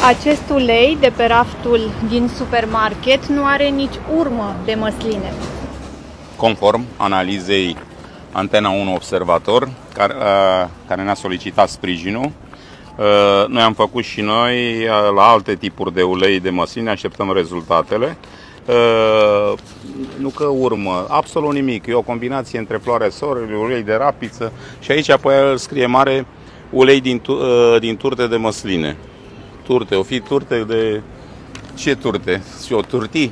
Acest ulei de pe raftul din supermarket nu are nici urmă de măsline. Conform analizei Antena 1 Observator, care ne-a solicitat sprijinul, noi am făcut și noi la alte tipuri de ulei de măsline, așteptăm rezultatele. Nu că urmă, absolut nimic, e o combinație între floarea soarelui, ulei de rapiță și aici apoi scrie mare ulei din turte de măsline. Turte, o fi turte de... Ce turte? Și o turtii?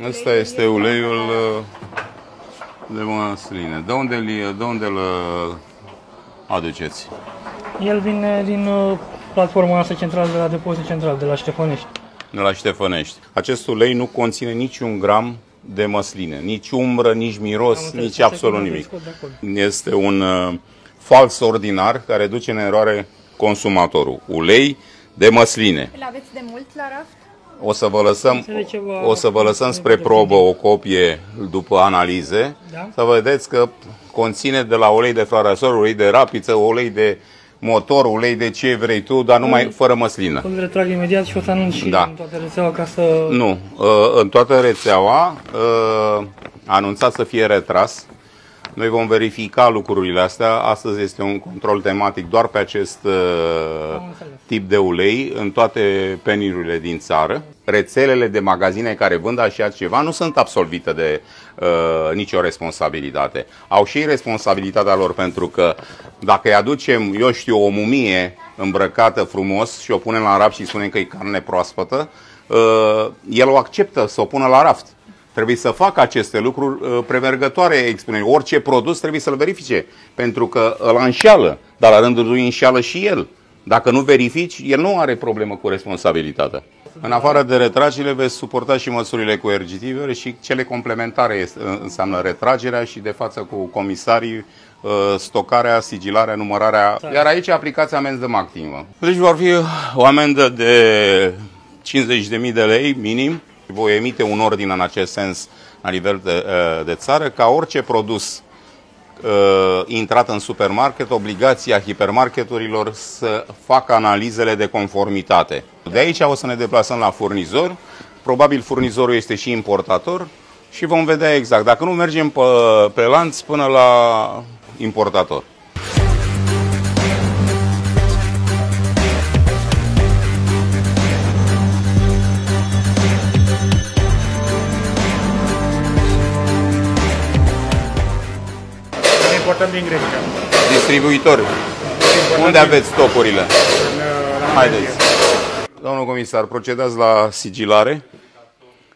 Ăsta este uleiul de măsline. De unde îl aduceți? El vine din platforma noastră centrală de la depozit central, de la Ștefănești. De la Ștefănești. Acest ulei nu conține niciun gram de măsline, nici umbră, nici miros, nici absolut nimic. Este un fals ordinar care duce în eroare consumatorul. Ulei de măsline. Îl aveți de mult la raft? O să vă lăsăm spre probă o copie după analize, da? Să vedeți că conține de la ulei de floarea soarelui, ulei de rapiță, ulei de motor, ulei de ce vrei tu, dar numai fără măslină. Îl retrag imediat și o să anunț și în toată rețeaua ca să... Nu, în toată rețeaua anunțat să fie retras. Noi vom verifica lucrurile astea. Astăzi este un control tematic doar pe acest tip de ulei în toate penirurile din țară. Rețelele de magazine care vând așa ceva nu sunt absolvite de nicio responsabilitate. Au și responsabilitatea lor, pentru că dacă îi aducem, eu știu, o mumie îmbrăcată frumos și o punem la raft și spunem că e carne proaspătă, el o acceptă să o pună la raft. Trebuie să facă aceste lucruri premergătoare expunerii. Orice produs trebuie să-l verifice, pentru că îl înșeală, dar la rândul lui înșeală și el. Dacă nu verifici, el nu are problemă cu responsabilitatea. În afară de retragere, veți suporta și măsurile coercitive și cele complementare înseamnă retragerea și de față cu comisarii, stocarea, sigilarea, numărarea. Iar aici aplicați amenzi de maximă. Deci vor fi o amendă de 50.000 de lei minim. Voi emite un ordin în acest sens la nivel de țară, ca orice produs intrat în supermarket, obligația hipermarketurilor să facă analizele de conformitate. De aici o să ne deplasăm la furnizor, probabil furnizorul este și importator și vom vedea exact. Dacă nu, mergem pe lanț până la importator. Importăm din Grecia. Distribuitori. Unde aveți stocurile? Haideți. Domnul comisar, procedați la sigilare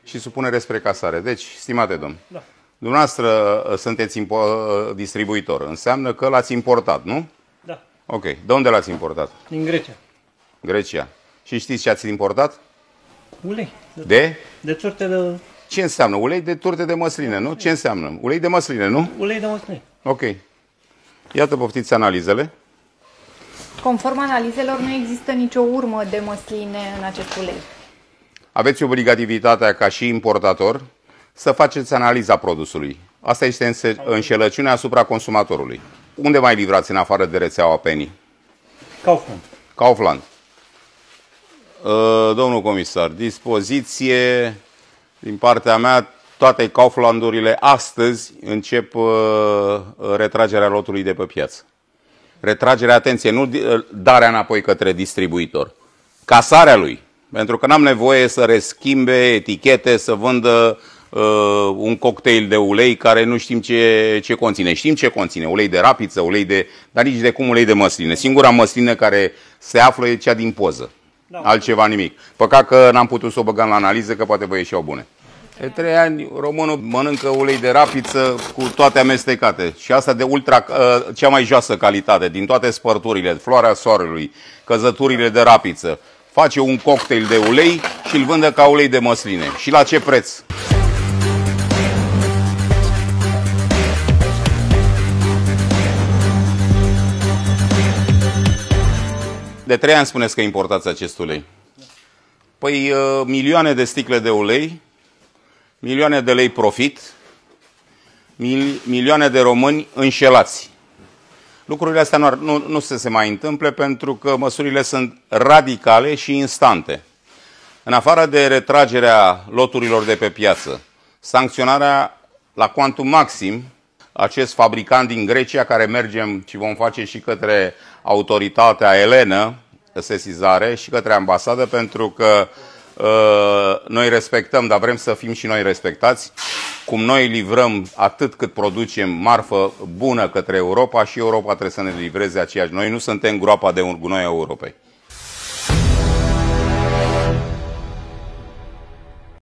și supunere spre casare. Deci, stimate domn, dumneavoastră sunteți distribuitor. Înseamnă că l-ați importat, nu? Da. Ok. De unde l-ați importat? Din Grecia. Grecia. Și știți ce ați importat? Ulei. De turte de... Ce înseamnă? Ulei de turte de măsline, nu? Ce înseamnă? Ulei de măsline, nu? Ulei de măsline. Ok. Iată, poftiți analizele. Conform analizelor, nu există nicio urmă de măsline în acest ulei. Aveți obligativitatea, ca și importator, să faceți analiza produsului. Asta este înșelăciunea asupra consumatorului. Unde mai livrați în afară de rețeaua Penny? Kaufland. Domnul comisar, dispoziție din partea mea. Toate Kauflandurile astăzi încep retragerea lotului de pe piață. Retragerea, atenție, nu darea înapoi către distribuitor. Casarea lui. Pentru că n-am nevoie să reschimbe etichete, să vândă un cocktail de ulei care nu știm ce conține. Știm ce conține. Ulei de rapiță, dar nici de cum ulei de măsline. Singura măsline care se află e cea din poză. Altceva nimic. Păcat că n-am putut să o băgăm la analiză, că poate vă ieșeau bune. De 3 ani românul mănâncă ulei de rapiță cu toate amestecate. Și asta de cea mai joasă calitate, din toate spărturile, floarea soarelui, căzăturile de rapiță. Face un cocktail de ulei și îl vândă ca ulei de măsline. Și la ce preț? De 3 ani spuneți că importați acest ulei. Păi milioane de sticle de ulei, milioane de lei profit, milioane de români înșelați. Lucrurile astea nu se mai întâmple pentru că măsurile sunt radicale și instante. În afară de retragerea loturilor de pe piață, sancționarea la cuantum maxim, acest fabricant din Grecia, care mergem și vom face și către autoritatea elenă, sesizare, și către ambasadă, pentru că noi respectăm, dar vrem să fim și noi respectați. Cum noi livrăm atât cât producem marfă bună către Europa, și Europa trebuie să ne livreze aceeași. Noi nu suntem groapa de gunoi a Europei.